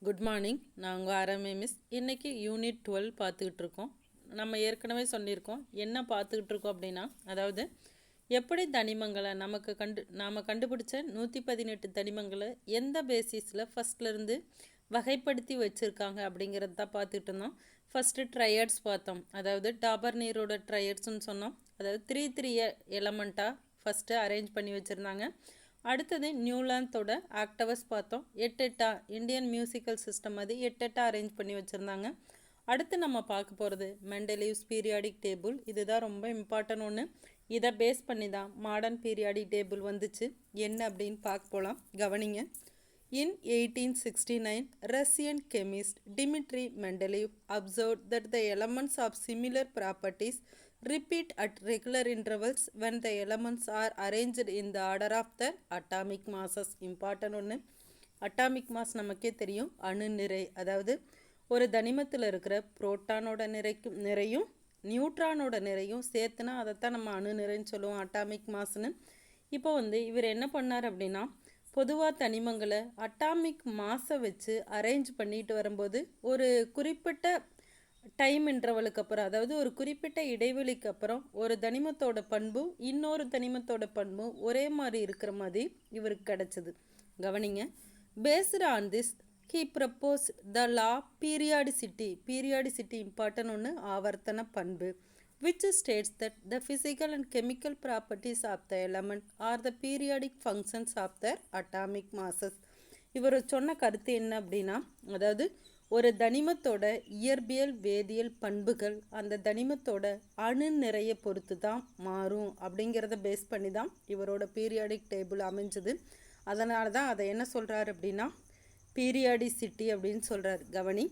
Good morning. நான் உங்கள் RMA miss. இன்றைக்கி யூனிட் 12 பார்த்துக்கிட்டு இருக்கோம். நம்ம ஏற்கனவே சொல்லியிருக்கோம் என்ன பார்த்துக்கிட்டு இருக்கோம் அப்படின்னா, அதாவது எப்படி தனிமங்களை நாம் கண்டுபிடிச்ச 118 தனிமங்களை எந்த பேசிஸில் ஃபஸ்ட்லேருந்து வகைப்படுத்தி வச்சுருக்காங்க அப்படிங்கிறது தான் பார்த்துக்கிட்டு இருந்தோம். ஃபஸ்ட்டு ட்ரையட்ஸ் பார்த்தோம். அதாவது டாபர் நீரோட ட்ரையட்ஸ்ன்னு சொன்னோம். அதாவது 3 எலமெண்ட்டாக ஃபஸ்ட்டு அரேஞ்ச் பண்ணி வச்சுருந்தாங்க. அடுத்தது நியூலாந்தோட ஆக்டவஸ் பார்த்தோம். 8 இந்தியன் மியூசிக்கல் சிஸ்டம் அது 8 அரேஞ்ச் பண்ணி வச்சுருந்தாங்க. அடுத்து நம்ம பார்க்க போகிறது மெண்டலீவ்ஸ் பீரியாடிக் டேபிள். இதுதான் ரொம்ப இம்பார்ட்டன்ட் ஒன்று. இதை பேஸ் பண்ணி தான் மாடர்ன் பீரியாடிக் டேபிள் வந்துச்சு. என்ன அப்படின்னு பார்க்க போகலாம், கவனிங்க. In 1869, Russian chemist Dmitry Mendeleev observed that the elements of similar properties repeat at regular intervals when the elements are arranged in the order of their atomic masses. Important ஒன்று. Atomic mass நமக்கே தெரியும், அணு நிறை. அதாவது ஒரு தனிமத்தில் இருக்கிற புரோட்டானோட நிறையும் நியூட்ரானோட நிறையும் சேர்த்துனா அதைத்தான் நம்ம அணு நிறைன்னு சொல்லுவோம், அட்டாமிக் மாஸ்ன்னு. இப்போ இவர் என்ன பண்ணார் அப்படின்னா, பொதுவாக தனிமங்களை அட்டாமிக் மாஸை வச்சு அரேஞ்ச் பண்ணிட்டு வரும்போது ஒரு குறிப்பிட்ட டைம் இன்டர்வலுக்கு அப்புறம், அதாவது ஒரு குறிப்பிட்ட இடைவெளிக்கு அப்புறம் ஒரு தனிமத்தோட பண்பும் இன்னொரு தனிமத்தோட பண்பும் ஒரே மாதிரி இருக்கிற மாதிரி இவருக்கு கிடச்சிது. கவனிங்க. Based on this he propose the law periodicity important ஒன்று, ஆவர்த்தன பண்பு, which states that the physical and chemical properties of the element are the periodic functions of their atomic masses. இவர் சொன்ன கருத்து என்ன அப்படின்னா, அதாவது ஒரு தனிமத்தோட இயற்பியல் வேதியியல் பண்புகள் அந்த தனிமத்தோட அணு நிறைய பொறுத்து தான் மாறும் அப்படிங்கிறத பேஸ் பண்ணி தான் இவரோட பீரியாடிக் டேபிள் அமைஞ்சது. அதனால தான் அதை என்ன சொல்கிறார் அப்படின்னா பீரியாடிசிட்டி அப்படின்னு சொல்கிறார். கவனி.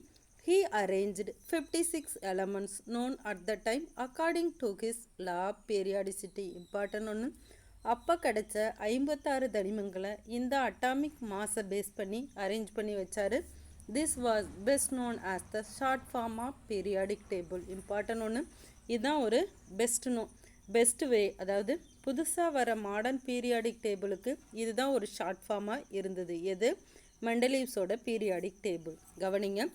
He arranged 56 elements known at the time according to his law of periodicity. Important ஒன்று. அப்போ கிடைச்ச 56 தனிமங்களை இந்த அட்டாமிக் மாஸை பேஸ் பண்ணி அரேஞ்ச் பண்ணி வச்சார். This was best known as the short form of periodic table. Important ஒன்று. இதுதான் ஒரு பெஸ்ட் வே. அதாவது புதுசாக வர மாடர்ன் பீரியாடிக் டேபிளுக்கு இதுதான் ஒரு ஷார்ட் ஃபார்மாக இருந்தது. எது? மெண்டலீவ்ஸோட பீரியாடிக் டேபிள். கவனிங்க.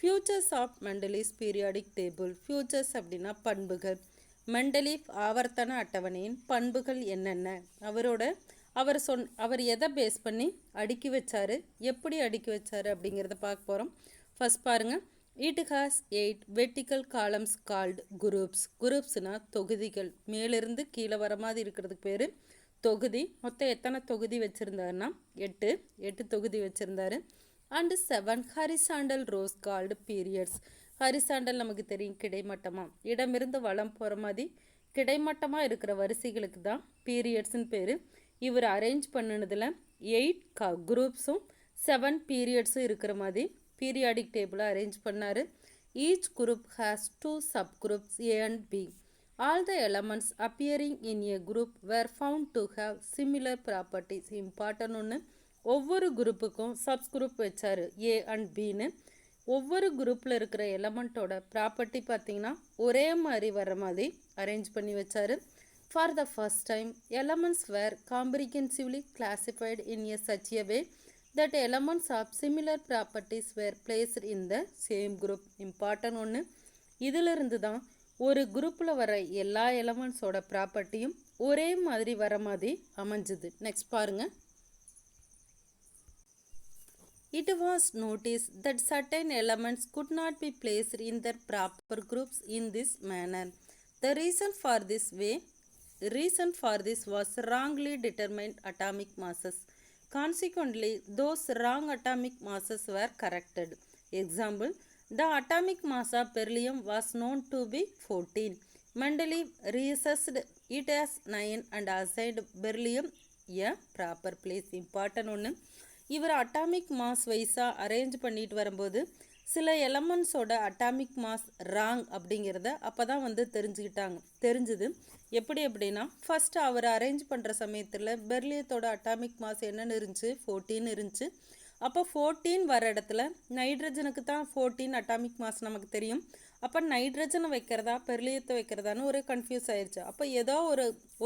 Features of Mendeleev's periodic table. Features அப்படின்னா பண்புகள். மெண்டலீவ் ஆவர்த்தன அட்டவணையின் பண்புகள் என்னென்ன, அவர் எதை பேஸ் பண்ணி அடுக்கி வச்சாரு, எப்படி அடுக்கி வச்சாரு அப்படிங்கிறத பார்க்க போகிறோம். ஃபர்ஸ்ட் பாருங்கள். It has 8 vertical columns called groups. குரூப்ஸ்னால் தொகுதிகள். மேலிருந்து கீழே வர மாதிரி இருக்கிறதுக்கு பேர் தொகுதி. மொத்தம் எத்தனை தொகுதி வச்சுருந்தாருன்னா 8 தொகுதி வச்சுருந்தாரு. And 7 horizontal rows called periods. Horizontal நமக்கு தெரியும், கிடைமட்டமாக இடமிருந்து வளம் போகிற மாதிரி கிடைமட்டமாக இருக்கிற வரிசைகளுக்கு தான் பீரியட்ஸ்ன்னு பேர். இவர் அரேஞ்ச் பண்ணினதில் 8 குரூப்ஸும் 7 பீரியட்ஸும் இருக்கிற மாதிரி பீரியாடிக் டேபிளை அரேஞ்ச் பண்ணார். Each group has 2 sub groups A and B. All the elements appearing in a group were found to have similar properties. Important ஒன்று. ஒவ்வொரு குரூப்புக்கும் சப்ஸ் குரூப் வச்சார், ஏ அண்ட் பின்னு. ஒவ்வொரு குரூப்பில் இருக்கிற எலமெண்ட்டோட ப்ராப்பர்ட்டி பார்த்திங்கன்னா ஒரே மாதிரி வர மாதிரி அரேஞ்ச் பண்ணி வச்சார். For the first time elements were comprehensively classified in a such a way that elements of similar properties were placed in the same group. Important ஒன்று. இதிலிருந்து தான் ஒரு குரூப்பில் வர எல்லா எலமெண்ட்ஸோட ப்ராப்பர்ட்டியும் ஒரே மாதிரி வர மாதிரி அமைஞ்சுது. நெக்ஸ்ட் பாருங்கள். It was noticed that certain elements could not be placed in their proper groups in this manner. The reason for this was wrongly determined atomic masses. Consequently, those wrong atomic masses were corrected. Example, the atomic mass of beryllium was known to be 14. Mendeleev reassessed it as 9 and assigned beryllium a proper place. Important ஒன்று. இவர் atomic mass வைஸாக arrange பண்ணிட்டு வரும்போது சில எலமெண்ட்ஸோட atomic mass wrong அப்படிங்கிறத அப்போ தான் தெரிஞ்சுது. எப்படி அப்படின்னா, ஃபஸ்ட்டு அவர் அரேஞ்ச் பண்ணுற சமயத்தில் பெர்லியத்தோட அட்டாமிக் மாஸ் என்னென்னு இருந்துச்சு, 14 இருந்துச்சு. அப்போ 14 வர இடத்துல நைட்ரஜனுக்கு தான் 14 அட்டாமிக் மாஸ் நமக்கு தெரியும். அப்போ நைட்ரஜனை வைக்கிறதா பெர்லியத்தை வைக்கிறதான்னு ஒரு கன்ஃபியூஸ் ஆயிடுச்சு. அப்போ ஏதோ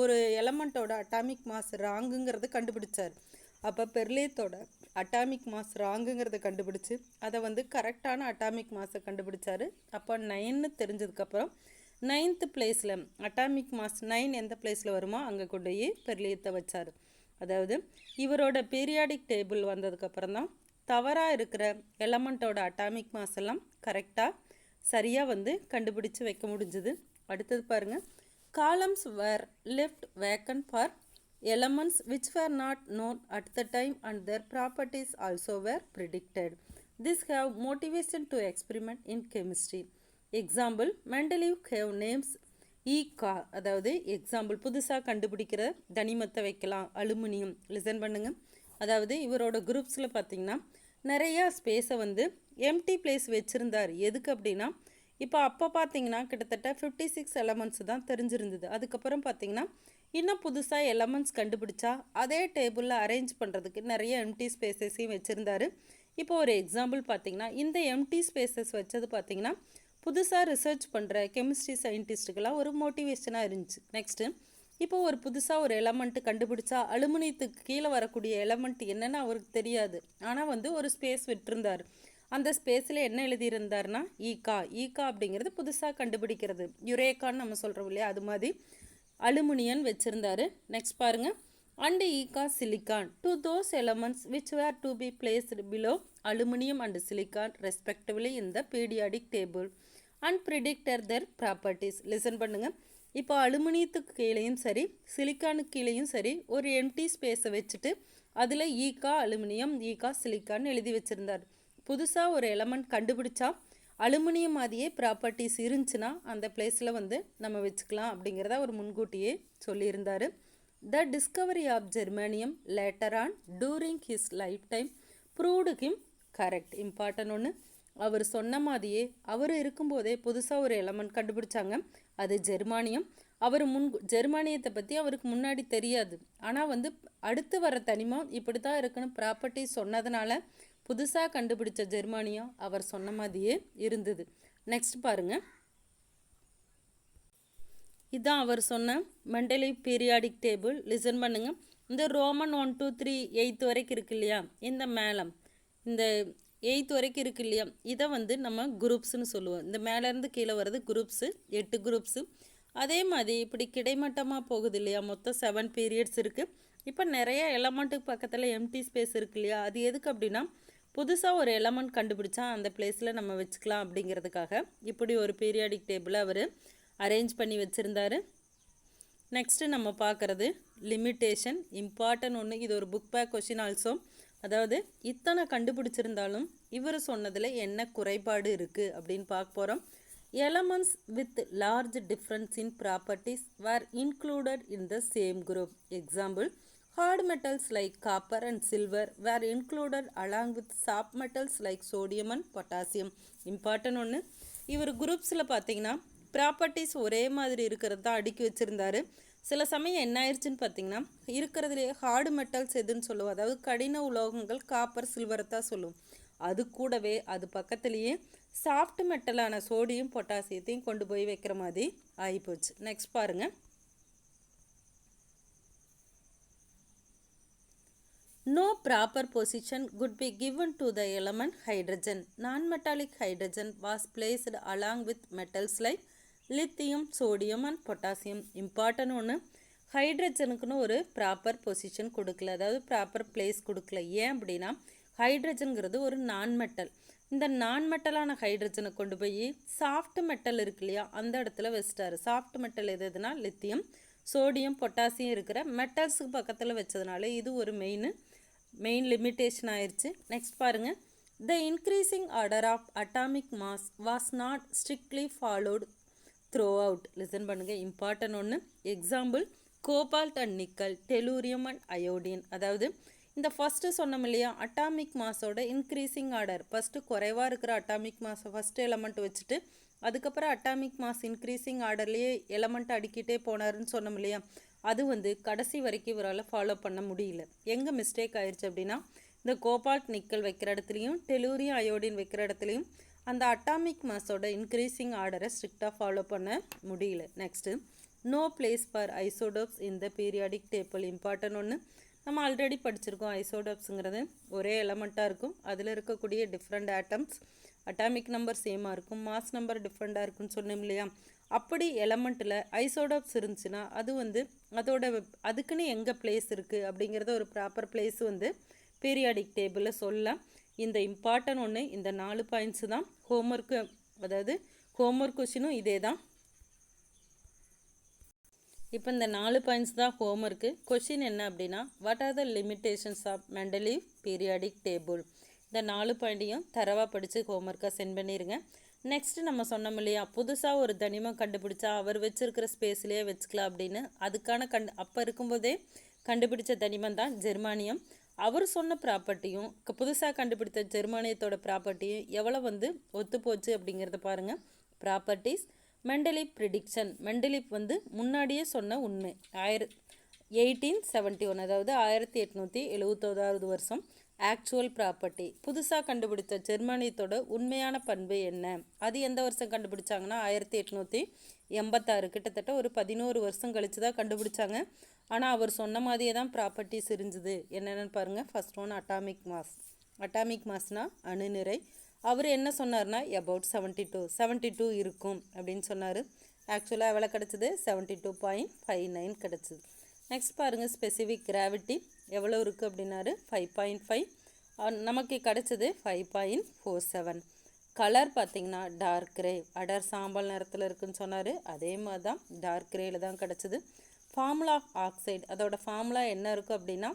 ஒரு எலமெண்ட்டோட அட்டாமிக் மாஸ் ராங்குங்கிறது கண்டுபிடிச்சார். அப்போ பெர்லியத்தோட அட்டாமிக் மாஸ் ராங்குங்கிறத கண்டுபிடிச்சு அதை வந்து கரெக்டான அட்டாமிக் மாஸை கண்டுபிடிச்சாரு. அப்போ 9 தெரிஞ்சதுக்கப்புறம் 9th பிளேஸில் அட்டாமிக் மாஸ் 9 எந்த பிளேஸில் வருமோ அங்கே கொண்டு போய் பெர்லியத்தை வச்சார். அதாவது இவரோட பீரியாடிக் டேபிள் வந்ததுக்கப்புறம் தான் தவறாக இருக்கிற எலமெண்ட்டோட அட்டாமிக் மாஸ் எல்லாம் கரெக்டாக சரியாக வந்து கண்டுபிடிச்சு வைக்க முடிஞ்சுது. அடுத்தது பாருங்கள், columns where left vacant for elements which were not known at the time and their properties also were predicted. This have motivation to experiment in chemistry. Example, Mendeleev have names ஈகா, அதாவது எக்ஸாம்பிள் புதுசாக கண்டுபிடிக்கிற தனிமத்தை வைக்கலாம். Aluminium. Listen பண்ணுங்க. அதாவது இவரோட குரூப்ஸில் பார்த்தீங்கன்னா நிறையா ஸ்பேஸை வந்து எம்டி பிளேஸ் வச்சுருந்தார். எதுக்கு அப்படின்னா அப்போ பார்த்தீங்கன்னா கிட்டத்தட்ட 56 எலமெண்ட்ஸ் தான் தெரிஞ்சிருந்தது. அதுக்கப்புறம் பார்த்தீங்கன்னா இன்னும் புதுசாக எலமெண்ட்ஸ் கண்டுபிடிச்சா அதே டேபிளில் அரேஞ்ச் பண்ணுறதுக்கு நிறைய எம்டி ஸ்பேசஸையும் வச்சுருந்தாரு. இப்போ ஒரு எக்ஸாம்பிள் பார்த்தீங்கன்னா இந்த எம்டி ஸ்பேசஸ் வச்சது பார்த்தீங்கன்னா புதுசாக ரிசர்ச் பண்ணுற கெமிஸ்ட்ரி சயின்டிஸ்ட்டுக்கெல்லாம் ஒரு மோட்டிவேஷனாக இருந்துச்சு. நெக்ஸ்ட்டு இப்போ ஒரு புதுசாக ஒரு எலமெண்ட்டு கண்டுபிடிச்சா அலுமினியத்துக்கு கீழே வரக்கூடிய எலமெண்ட் என்னென்னு அவருக்கு தெரியாது. ஆனால் வந்து ஒரு ஸ்பேஸ் விட்டுருந்தார். அந்த ஸ்பேஸில் என்ன எழுதியிருந்தாருன்னா ஈகா. ஈகா அப்படிங்கிறது புதுசாக கண்டுபிடிக்கிறது. யுரேக்கான்னு நம்ம சொல்கிறோம் இல்லையா, அது மாதிரி அலுமினியன் வச்சுருந்தாரு. நெக்ஸ்ட் பாருங்கள், அண்ட் ஈகா silicon to those elements which were to be placed below aluminium and silicon respectively in the periodic table and predicted their properties. Listen பண்ணுங்கள். இப்போ அலுமினியத்துக்கு கீழேயும் சரி சிலிக்கானுக்கு கீழேயும் சரி ஒரு எம்டி ஸ்பேஸை வச்சுட்டு அதில் ஈகா அலுமினியம் ஈகா சிலிக்கான் எழுதி வச்சுருந்தார். புதுசாக ஒரு எலமெண்ட் கண்டுபிடிச்சா அலுமினியம் மாதிரியே ப்ராப்பர்ட்டிஸ் இருந்துச்சுன்னா அந்த பிளேஸில் வந்து நம்ம வச்சுக்கலாம் அப்படிங்கிறத ஒரு முன்கூட்டியே சொல்லியிருந்தார். The discovery of germanium later on during his lifetime proved him correct. Important ஒன்று, அவர் சொன்ன மாதிரியே அவர் இருக்கும்போதே புதுசாக ஒரு எலமெண்ட் கண்டுபிடிச்சாங்க. அது ஜெர்மானியம். அவர் ஜெர்மானியத்தை பற்றி அவருக்கு முன்னாடி தெரியாது. ஆனால் வந்து அடுத்து வர தனிமம் இப்படி தான் இருக்குன்னு ப்ராப்பர்ட்டிஸ் சொன்னதுனால புதுசாக கண்டுபிடிச்ச ஜெர்மானியம் அவர் சொன்ன மாதிரியே இருந்தது. நெக்ஸ்ட் பாருங்கள், இதுதான் அவர் சொன்ன மெண்டலீவ் பீரியாடிக் டேபிள். லிசன் பண்ணுங்கள். இந்த ரோமன் 1 2 3 8 வரைக்கும் இருக்கு இல்லையா, இந்த மேலம் இந்த 8 வரைக்கும் இருக்கு இல்லையா, இதை வந்து நம்ம குரூப்ஸ்னு சொல்லுவோம். இந்த மேலேருந்து கீழே வர்றது குரூப்ஸு, 8 குரூப்ஸு. அதே மாதிரி இப்படி கிடைமட்டமாக போகுது இல்லையா, மொத்தம் 7 பீரியட்ஸ் இருக்குது. இப்போ நிறைய எலமெண்ட்டுக்கு பக்கத்தில் எம்டி ஸ்பேஸ் இருக்கு இல்லையா, அது எதுக்கு அப்படின்னா புதுசாக ஒரு எலமெண்ட் கண்டுபிடிச்சா அந்த பிளேஸில் நம்ம வச்சுக்கலாம் அப்படிங்கிறதுக்காக இப்படி ஒரு பீரியாடிக் டேபிளை அவர் அரேஞ்ச் பண்ணி வச்சுருந்தார். நெக்ஸ்ட்டு நம்ம பார்க்குறது லிமிட்டேஷன். இம்பார்ட்டன் ஒன்று, இது ஒரு புக் பேக் கொஷின் ஆல்சோ. அதாவது இத்தனை கண்டுபிடிச்சிருந்தாலும் இவர் சொன்னதில் என்ன குறைபாடு இருக்குது அப்படின்னு பார்க்க போகிறோம். Elements with large difference in properties were included in the same group. Example, hard metals like copper and silver were included along with soft metals like sodium and potassium. Important ஒன்று, இவர் குரூப்ஸில் பார்த்தீங்கன்னா ப்ராப்பர்ட்டிஸ் ஒரே மாதிரி இருக்கிறது தான் அடுக்கி வச்சுருந்தாரு. சில சமயம் என்ன ஆயிடுச்சுன்னு பார்த்தீங்கன்னா இருக்கிறதுலே ஹார்டு மெட்டல்ஸ் எதுன்னு சொல்லுவோம், அதாவது கடின உலோகங்கள் காப்பர் சில்வரை தான் சொல்லுவோம். அது கூடவே அது பக்கத்துலேயே சாஃப்ட் மெட்டலான சோடியம் பொட்டாசியத்தையும் கொண்டு போய் வைக்கிற மாதிரி ஆகிப்போச்சு. நெக்ஸ்ட் பாருங்கள், no proper position could be given to the element hydrogen. Non-metallic hydrogen was placed along with metals like lithium, sodium and potassium. Important ஒன்று, ஹைட்ரஜனுக்குன்னு ஒரு ப்ராப்பர் பொசிஷன் கொடுக்கல, அதாவது ப்ராப்பர் பிளேஸ் கொடுக்கல. ஏன் அப்படின்னா ஹைட்ரஜனுங்கிறது ஒரு நான் மெட்டல். இந்த நான் மெட்டலான ஹைட்ரஜனை கொண்டு போய் சாஃப்ட் மெட்டல் இருக்கு இல்லையா அந்த இடத்துல வச்சிட்டாரு. சாஃப்ட் மெட்டல் எதுனா லித்தியம், சோடியம், பொட்டாசியம் இருக்கிற மெட்டல்ஸுக்கு பக்கத்தில் வச்சதுனால இது ஒரு மெயின் லிமிட்டேஷன் ஆயிடுச்சு. நெக்ஸ்ட் பாருங்கள், the increasing order of atomic mass was not strictly followed throughout. Listen பண்ணுங்கள். இம்பார்ட்டன் ஒன்று, example cobalt and nickel, tellurium and iodine. அதாவது இந்த ஃபஸ்ட்டு சொன்னோம் இல்லையா, அட்டாமிக் மாஸோட இன்க்ரீசிங் ஆர்டர், ஃபஸ்ட்டு குறைவாக இருக்கிற அட்டாமிக் மாஸை ஃபஸ்ட்டு எலமெண்ட் வச்சுட்டு அதுக்கப்புறம் அட்டாமிக் மாஸ் இன்க்ரீசிங் ஆர்டர்லேயே எலமெண்ட் அடிக்கிட்டே போனாருன்னு சொன்னோம் இல்லையா, அது வந்து கடைசி வரைக்கும் இவரால் ஃபாலோ பண்ண முடியல. எங்கே மிஸ்டேக் ஆயிடுச்சு அப்படின்னா இந்த கோபால்ட் நிக்கல் வைக்கிற இடத்துலையும் டெலூரியம் அயோடின் வைக்கிற இடத்துலையும் அந்த அட்டாமிக் மாஸோட இன்க்ரீசிங் ஆர்டரை ஸ்ட்ரிக்டாக ஃபாலோ பண்ண முடியல. Next, no place for isotopes in the periodic table. Important ஒன்று, நம்ம ஆல்ரெடி படிச்சிருக்கோம். ஐசோடோப்ஸுங்கிறது ஒரே எலமெண்ட்டாக இருக்கும், அதில் இருக்கக்கூடிய டிஃப்ரெண்ட் ஆட்டம்ஸ் அட்டாமிக் நம்பர் சேமாக இருக்கும், மாஸ் நம்பர் டிஃப்ரெண்ட்டாக இருக்குன்னு சொன்னோம் இல்லையா. அப்படி எலமெண்ட்டில் ஐசோடோப்ஸ் இருந்துச்சுன்னா அது வந்து அதுக்குன்னு எங்கே பிளேஸ் இருக்குது அப்படிங்கிறத ஒரு ப்ராப்பர் பிளேஸ் வந்து பீரியாடிக் டேபிளில் சொல்லலாம். இந்த இம்பார்ட்டன் ஒன்று, இந்த 4 பாயிண்ட்ஸு தான் ஹோம்ஒர்க்கு, அதாவது ஹோம்ஒர்க் கொஷினும் இதே தான். இப்போ இந்த 4 பாயிண்ட்ஸ் தான் ஹோம்ஒர்க்கு. கொஷின் என்ன அப்படின்னா, what are the limitations of Mendeleev periodic table. இந்த 4 பாயிண்ட்டையும் தரவாக படித்து ஹோம்ஒர்க்காக சென்ட் பண்ணிடுங்க. நெக்ஸ்ட்டு நம்ம சொன்னோம் இல்லையா, புதுசாக ஒரு தனிமம் கண்டுபிடிச்சா அவர் வச்சுருக்கிற ஸ்பேஸ்லேயே வச்சுக்கலாம் அப்படின்னு. அதுக்கான அப்போ இருக்கும்போதே கண்டுபிடிச்ச தனிமம் தான் ஜெர்மானியம். அவர் சொன்ன ப்ராப்பர்ட்டியும் புதுசாக கண்டுபிடித்த ஜெர்மானியத்தோட ப்ராப்பர்ட்டியும் எவ்வளோ வந்து ஒத்துப்போச்சு அப்படிங்கிறத பாருங்கள். Properties Mendeleev prediction. மெண்டலீவ் வந்து முன்னாடியே சொன்ன உண்மை 1871, அதாவது 1871 வருஷம். ஆக்சுவல் ப்ராப்பர்ட்டி, புதுசாக கண்டுபிடித்த ஜெர்மானியத்தோட உண்மையான பண்பு என்ன, அது எந்த வருஷம் கண்டுபிடிச்சாங்கன்னா 1886, கிட்டத்தட்ட ஒரு 11 வருஷம் கழித்து தான் கண்டுபிடிச்சாங்க. ஆனால் அவர் சொன்ன மாதிரியே தான் ப்ராப்பர்ட்டிஸ் இருந்துது. என்னென்னு பாருங்கள். First one atomic mass. Atomic மாஸ்னால் அணுநிறை. அவர் என்ன சொன்னார்னா அபவுட் 72 இருக்கும் அப்படின்னு சொன்னார். ஆக்சுவலாக எவ்வளோ கிடச்சிது? 72.59 கிடச்சிது. நெக்ஸ்ட் பாருங்கள், ஸ்பெசிஃபிக் கிராவிட்டி எவ்வளோ இருக்குது அப்படின்னாரு 5.5. நமக்கு கிடச்சிது 5.47. கலர் பார்த்திங்கன்னா டார்க் கிரே, அடர் சாம்பல் நிறத்தில் இருக்குதுன்னு சொன்னார். அதே மாதிரி தான் டார்க் கிரேயில் தான் கிடச்சிது. ஃபார்முலா ஆஃப் ஆக்சைடு, அதோட ஃபார்முலா என்ன இருக்குது அப்படின்னா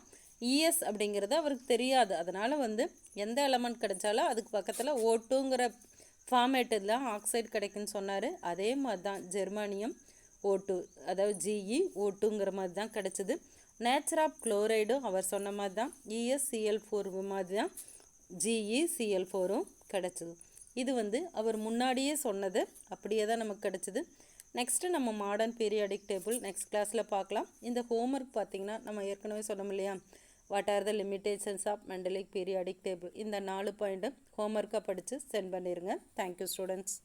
இஎஸ் அப்படிங்கிறது அவருக்கு தெரியாது. அதனால் வந்து எந்த எலமெண்ட் கிடைச்சாலும் அதுக்கு பக்கத்தில் O2ங்கிற ஃபார்மேட்டில் ஆக்சைடு கிடைக்குன்னு சொன்னார். அதே மாதிரி தான் ஜெர்மானியம் O2, அதாவது GeO2ங்கிற மாதிரி தான் கிடச்சிது. நேச்சர் ஆஃப் குளோரைடும் அவர் சொன்ன மாதிரி தான் EsCl4 மாதிரி தான் GeCl4ம் கிடச்சிது. இது வந்து அவர் முன்னாடியே சொன்னது அப்படியே தான் நமக்கு கிடச்சிது. நெக்ஸ்ட்டு நம்ம மாடர்ன் பீரியாடிக் டேபிள் நெக்ஸ்ட் கிளாஸில் பார்க்கலாம். இந்த ஹோம்ஒர்க் பார்த்திங்கன்னா நம்ம ஏற்கனவே சொன்னோம் இல்லையா, what are the limitations of Mendeleev periodic table. இந்த 4 பாயிண்ட்டு ஹோம்ஒர்க்காக படித்து சென்ட் பண்ணிடுங்க. Thank you students.